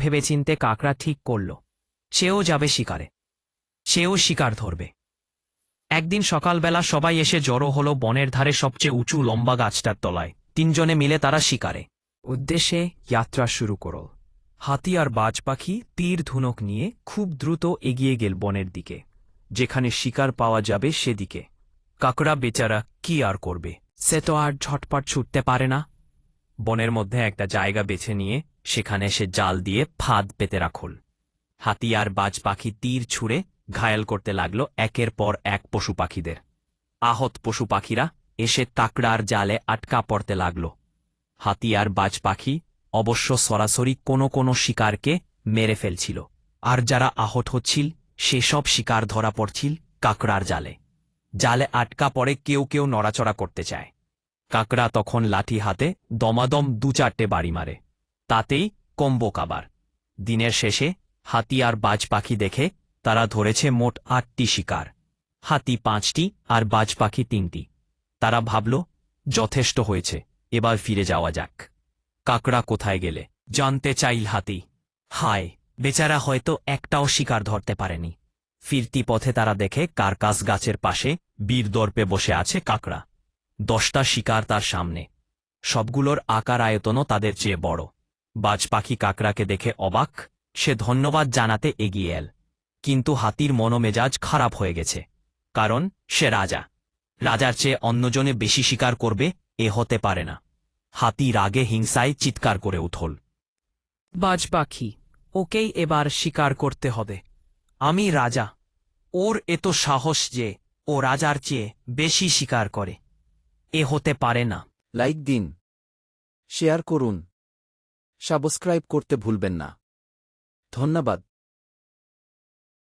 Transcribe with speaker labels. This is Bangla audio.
Speaker 1: ভেবেচিন্তে কাকড়া ঠিক করল সেও যাবে শিকারে, সেও শিকার ধরবে। একদিন সকালবেলা সবাই এসে জড়ো হলো বনের ধারে সবচেয়ে উঁচু লম্বা গাছটার তলায়। তিনজনে মিলে তারা শিকারে উদ্দেশ্যে যাত্রা শুরু করল। হাতি আর বাজ পাখি তীর ধনুক নিয়ে খুব দ্রুত এগিয়ে গেল বনের দিকে, যেখানে শিকার পাওয়া যাবে সেদিকে। কাকড়া বেচারা কি আর করবে, সে তো আর ঝটপট ছুটতে পারে না। বনের মধ্যে একটা জায়গা বেছে নিয়ে সেখানে সে জাল দিয়ে ফাঁদ পেতে রাখল। হাতি আর বাজ পাখি তীর ছুঁড়ে ঘায়াল করতে লাগল একের পর এক পশু পাখিদের। আহত পশু পাখিরা এসে কাকড়ার জালে আটকা পড়তে লাগল। হাতি আর বাজ পাখি অবশ্য সরাসরি কোনো কোনো শিকারকে মেরে ফেলছিল, আর যারা আহত হচ্ছিল সেসব শিকার ধরা পড়ছিল কাকড়ার জালে। জালে আটকা পড়ে কেউ কেউ নড়াচড়া করতে চায়। কাকড়া তখন লাঠি হাতে দমাদম 2-4টে বাড়ি মারে, তাতেই কম্বো কাবার। দিনের শেষে হাতি আর বাজ পাখি দেখে তারা ধরেছে মোট 8টি শিকার। হাতি 5টি আর বাজ পাখি 3টি। তারা ভাবল যথেষ্ট হয়েছে, এবার ফিরে যাওয়া যাক। কাকড়া কোথায় গেলে জানতে চাইল হাতি। হায়, বেচারা হয়তো একটাও শিকার ধরতে পারেনি। ফিরতি পথে তারা দেখে কার্কাস গাছের পাশে বীর দর্পে বসে আছে কাকড়া। 10টা শিকার তার সামনে, সবগুলোর আকার আয়তনও তাদের চেয়ে বড়। বাজ পাখি কাকড়াকে দেখে অবাক, সে ধন্যবাদ জানাতে এগিয়ে এল। কিন্তু হাতির মনোমেজাজ খারাপ হয়ে গেছে, কারণ সে রাজা। রাজার চেয়ে অন্যজনে বেশি শিকার করবে এ হতে পারে না। হাতি রাগে হিংসায় চিৎকার করে উঠল, বাজ পাখি, ওকেই এবার শিকার করতে হবে। আমি রাজা, ওর এত সাহস যে ও রাজার চেয়ে বেশি শিকার করে, এ হতে পারে না।
Speaker 2: লাইক দিন, শেয়ার করুন, সাবস্ক্রাইব করতে ভুলবেন না। ধন্যবাদ।